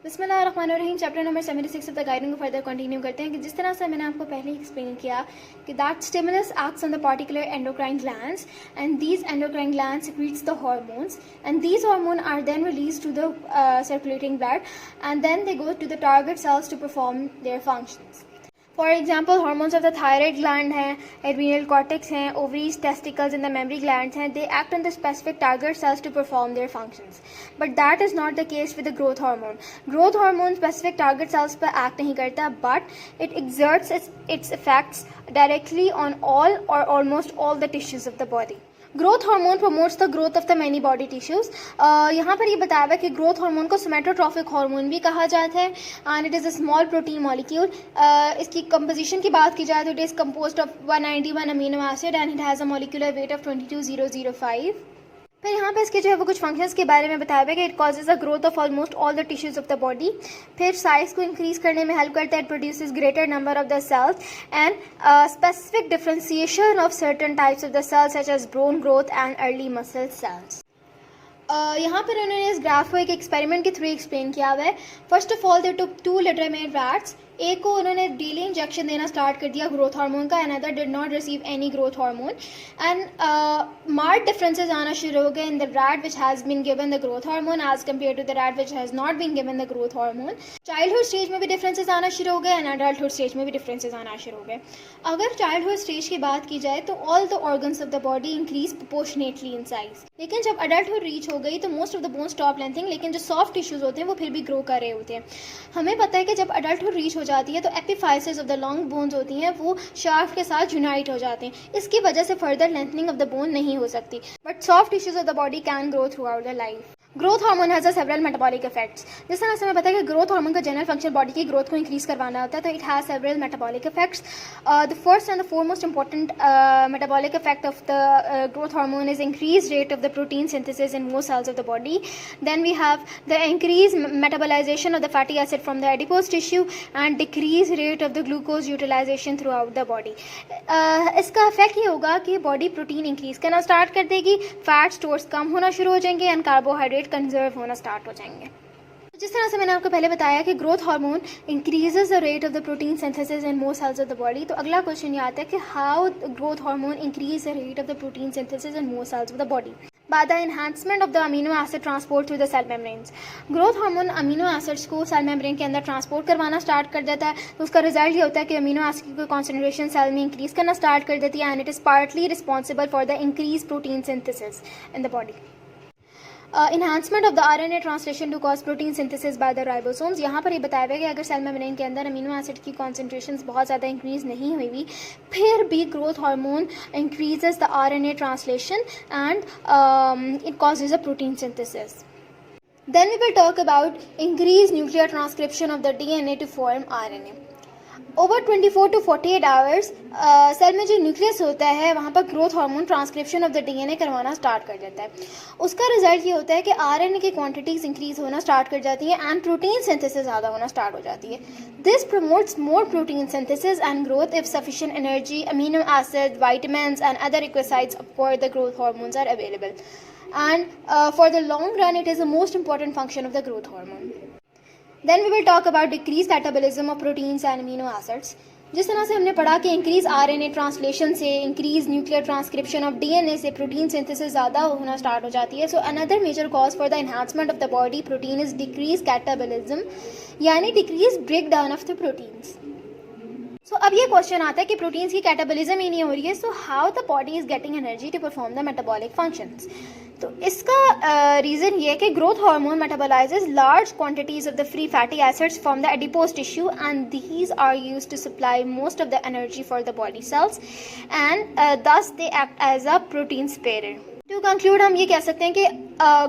बिस्मिल्लाहिर्रहमानिर्रहीम। Chapter number 76 of the guiding को further continue करते हैं कि जिस तरह से मैंने आपको पहले ही एक्सप्लेन किया कि that stimulus acts on the particular endocrine glands and these endocrine glands secretes the hormones and these hormones are then released to the circulating blood and then they go to the target cells to perform their functions. For example, hormones of the thyroid gland हैं, adrenal cortex हैं, ovaries, testicles and the mammary glands हैं. They act on the specific target cells to perform their functions. But that is not the case with the growth hormone. Growth hormone specific target cells पर act नहीं करता, but it exerts its effects directly on all or almost all the tissues of the body. Growth hormone promotes the growth of the many body tissues. यहाँ पर ये बताया हुआ है कि ग्रोथ हार्मोन को सोमेटोट्रॉफिक हार्मोन भी कहा जाता है and it is a small protein molecule. इसकी कंपोजिशन की बात की जाए तो it is composed of 191 amino acid and it has a molecular weight of 22005। फिर यहाँ पे इसके जो है वो कुछ फंक्शंस के बारे में बताया हुआ है कि it causes the growth of almost all the tissues of the body. फिर साइज को इंक्रीज करने में हेल्प करता है, it produces greater number of the cells and specific differentiation of certain types of the cells such as bone growth and early muscle cells. यहाँ पर उन्होंने इस ग्राफ को एक एक्सपेरिमेंट के थ्रू एक्सप्लेन किया हुआ है। First of all they took 2 littermate rats. एक को उन्होंने डेली इंजेक्शन देना स्टार्ट कर दिया ग्रोथ हार्मोन का, and other did not receive any growth hormone and marked differences आना शुरू हो गए in the rat which has been given the growth hormone as compared to the rat which has not been given the growth hormone. Childhood stage में भी differences आना शुरू हो गए एंड अडल्टहुड स्टेज में भी डिफरेंसेस आना शुरू हो गए। अगर चाइल्डहुड स्टेज की बात की जाए तो all the organs of the body increase proportionately in size, लेकिन जब अडल्टहुड रीच हो गई तो most of the bone stop lengthening, लेकिन जो सॉफ्ट टिश्यूज होते हैं वो फिर भी ग्रो कर रहे होते हैं। हमें पता है कि जब अडल्टहुड रीच हो जाती है तो एपिफाइसेस ऑफ द लॉन्ग बोन्स होती हैं वो शाफ्ट के साथ यूनाइट हो जाते हैं। इसकी वजह से further lengthening of the bone नहीं हो सकती, but soft tissues of the body can grow through out the life. Growth hormone has a several metabolic effects. जिस तरह से हमें पता है कि ग्रोथ हार्मोन का जनरल फंक्शन बॉडी की ग्रोथ को इंक्रीज करवाना होता है, तो it has several metabolic effects. The first and the foremost important metabolic effect of the growth hormone is increase rate of the protein synthesis in most cells of the body. Then we have the increase metabolisation of the fatty acid from the adipose tissue and decrease rate of the glucose utilisation throughout the body. इसका effect ये होगा कि body protein increase करना start कर देगी, fat stores कम होना शुरू हो जाएंगे एंड कार्बोहाइड्रेट कंजर्व होना स्टार्ट हो जाएंगे। जिस तरह से मैंने आपको पहले बताया कि growth hormone increases the rate of the protein synthesis in most cells of the body, तो अगला क्वेश्चन ये आता है कि how growth hormone increase the rate of the protein synthesis in most cells of the body by the enhancement of the amino acid transport through the cell membranes. Growth hormone amino acids को cell membrane के अंदर transport करवाना start कर देता है, तो उसका result ये होता है कि अमीनो एसिड की कॉन्सेंट्रेशन सेल में इंक्रीज करना स्टार्ट कर देती है and it is partly responsible for the increase protein synthesis in the body. Enhancement of the RNA translation to cause protein synthesis by the ribosomes. यहाँ पर ये बताया गया कि अगर सेल मेम्ब्रेन के अंदर अमीनो एसिड की कॉन्सेंट्रेशन बहुत ज़्यादा इंक्रीज नहीं हुई फिर भी growth hormone increases the RNA translation and it causes a protein synthesis. Then we will talk about increased nuclear transcription of the DNA to form RNA. Over 24 to 48 hours cell में जो nucleus होता है वहाँ पर growth hormone transcription of the DNA करवाना start कर देता है। उसका रिजल्ट ये होता है कि आरएनए की क्वांटिटीज इंक्रीज होना स्टार्ट कर जाती है एंड प्रोटीन सिंथेसिस ज़्यादा होना स्टार्ट हो जाती है। This promotes more protein synthesis and growth if sufficient energy, amino acid, vitamins and other requisites for the growth hormones are available and for the long run it is the most important function of the growth hormone. Then we will talk about decreased catabolism of proteins and amino acids. जिस तरह से हमने पढ़ा कि increase RNA translation से, increase nuclear transcription of DNA से protein synthesis ज़्यादा होना स्टार्ट हो जाती है। So another major cause for the enhancement of the body protein is decrease catabolism, यानी decrease break down of the proteins. So अब ये क्वेश्चन आता है कि प्रोटीन्स की कैटाबोलिज्म ही नहीं हो रही है, so how the body is getting energy to perform the metabolic functions. तो इसका रीज़न ये है कि growth hormone metabolises large quantities of the free fatty acids from the adipose tissue and these are used to supply most of the energy for the body cells and thus they act as a protein sparer. To conclude हम ये कह सकते हैं कि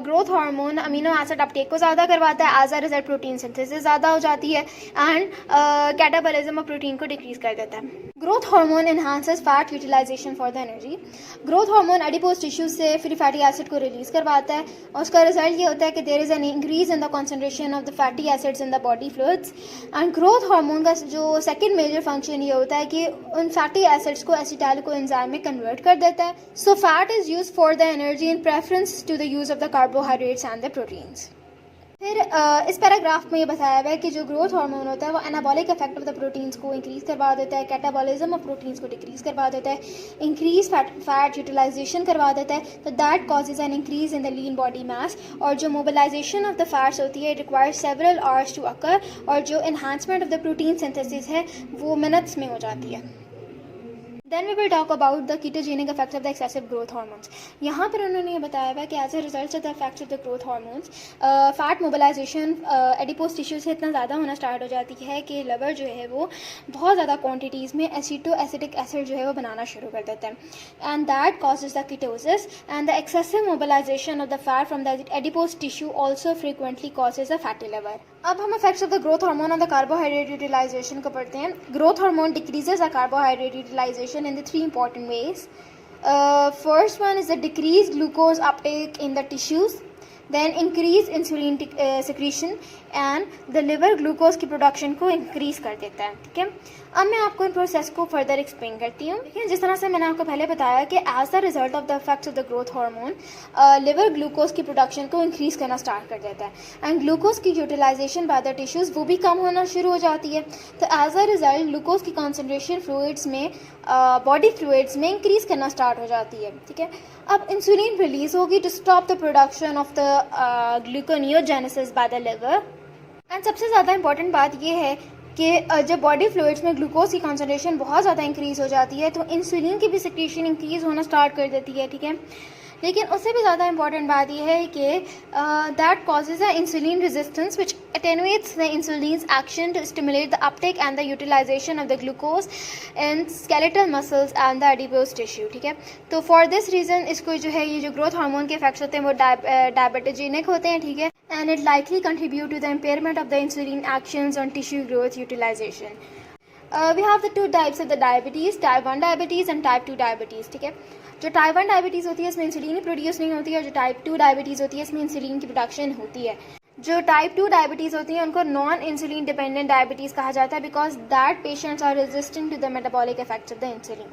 growth hormone amino acid Uptake को ज़्यादा करवाता है, as a result protein synthesis ज़्यादा हो जाती है एंड कैटाबोलिज्म ऑफ प्रोटीन को डिक्रीज कर देता है। Growth hormone enhances fat utilisation for the energy. Growth hormone adipose tissues से फ्री फैटी एसिड को रिलीज करवाता है और उसका रिजल्ट ये होता है कि there is an increase in the concentration of the fatty acids in the body fluids and growth hormone का जो सेकेंड मेजर फंक्शन ये होता है कि उन फैटी एसिड्स को एसिटाइल को एंजाइम में कन्वर्ट कर देता है। So fat is use for the energy in preference to the use of the carbohydrates and the proteins. फिर इस पैराग्राफ में ये बताया हुआ है कि जो ग्रोथ हार्मोन होता है वो anabolic effect of the proteins को इंक्रीज करवा देता है, कैटाबॉलिज्म ऑफ प्रोटीन्स को डिक्रीज करवा देता है, इंक्रीज फैट यूटिलाइजेशन करवा देता है, तो that causes an increase in the lean body mass, और जो मोबिलाइजेशन ऑफ द फैट्स होती है it requires several hours to occur, और जो enhancement of the protein synthesis है वो मिनट्स में हो जाती है। Then we will talk about the ketogenic effects of the excessive growth hormones. यहाँ पर उन्होंने ये बताया हुआ है कि as a result of the effects of the growth hormones, fat mobilization adipose tissue से इतना ज़्यादा होना स्टार्ट हो जाती है कि liver जो है वो बहुत ज़्यादा क्वांटिटीज़ में एसिटिक एसिड जो है वो बनाना शुरू कर देता है, and that causes the ketosis, and the excessive mobilization of the fat from the adipose tissue also frequently causes a fatty liver. अब हम effects of the growth hormone on the carbohydrate utilization को पढ़ते हैं. Growth hormone decreases the carbohydrate utilization in the three important ways. First one is the decreased glucose uptake in the tissues, then increase insulin secretion, and the liver glucose की production को increase कर देता है. ठीक है, अब मैं आपको इन प्रोसेस को फर्दर एक्सप्लेन करती हूँ. देखिए, जिस तरह से मैंने आपको पहले बताया कि as the result of the effects of the growth hormone liver glucose की प्रोडक्शन को इंक्रीज करना स्टार्ट कर देता है, एंड ग्लूकोज की यूटिलाइजेशन बाय द टिश्यूज वो भी कम होना शुरू हो जाती है. तो एज अ रिजल्ट ग्लूकोज की कॉन्सेंट्रेशन फ्लूइड्स में बॉडी फ्लूइड्स में इंक्रीज करना स्टार्ट हो जाती है. ठीक है, अब इंसुलिन रिलीज होगी to stop the production of the gluconeogenesis by the liver. And सबसे ज़्यादा इंपॉर्टेंट बात यह है कि जब बॉडी फ्लूइड्स में ग्लूकोज की कॉन्सेंट्रेशन बहुत ज़्यादा इंक्रीज हो जाती है तो इंसुलिन की भी सिक्रीशन इंक्रीज होना स्टार्ट कर देती है. ठीक है, लेकिन उससे भी ज़्यादा इंपॉर्टेंट बात यह है कि that causes a insulin resistance which attenuates the insulin's action to stimulate the uptake and the utilization of the glucose in skeletal muscles and the adipose tissue. ठीक है, तो for this reason इसको जो है ये जो growth hormone के effects होते हैं वो diabetogenic होते हैं. ठीक है, and it likely contribute to the impairment of the insulin actions on tissue growth utilization. We have the two types of the diabetes, type 1 diabetes and type 2 diabetes. ठीक है, जो टाइप 1 डायबिटीज़ होती है इसमें इंसुलिन प्रोड्यूस नहीं होती है, और जो टाइप 2 डायबिटीज़ होती है इसमें इंसुलिन की प्रोडक्शन होती है. जो टाइप 2 डायबिटीज़ होती है उनको नॉन इंसुलिन डिपेंडेंट डायबिटीज़ कहा जाता है, because that patients are resistant to the metabolic effects of the insulin.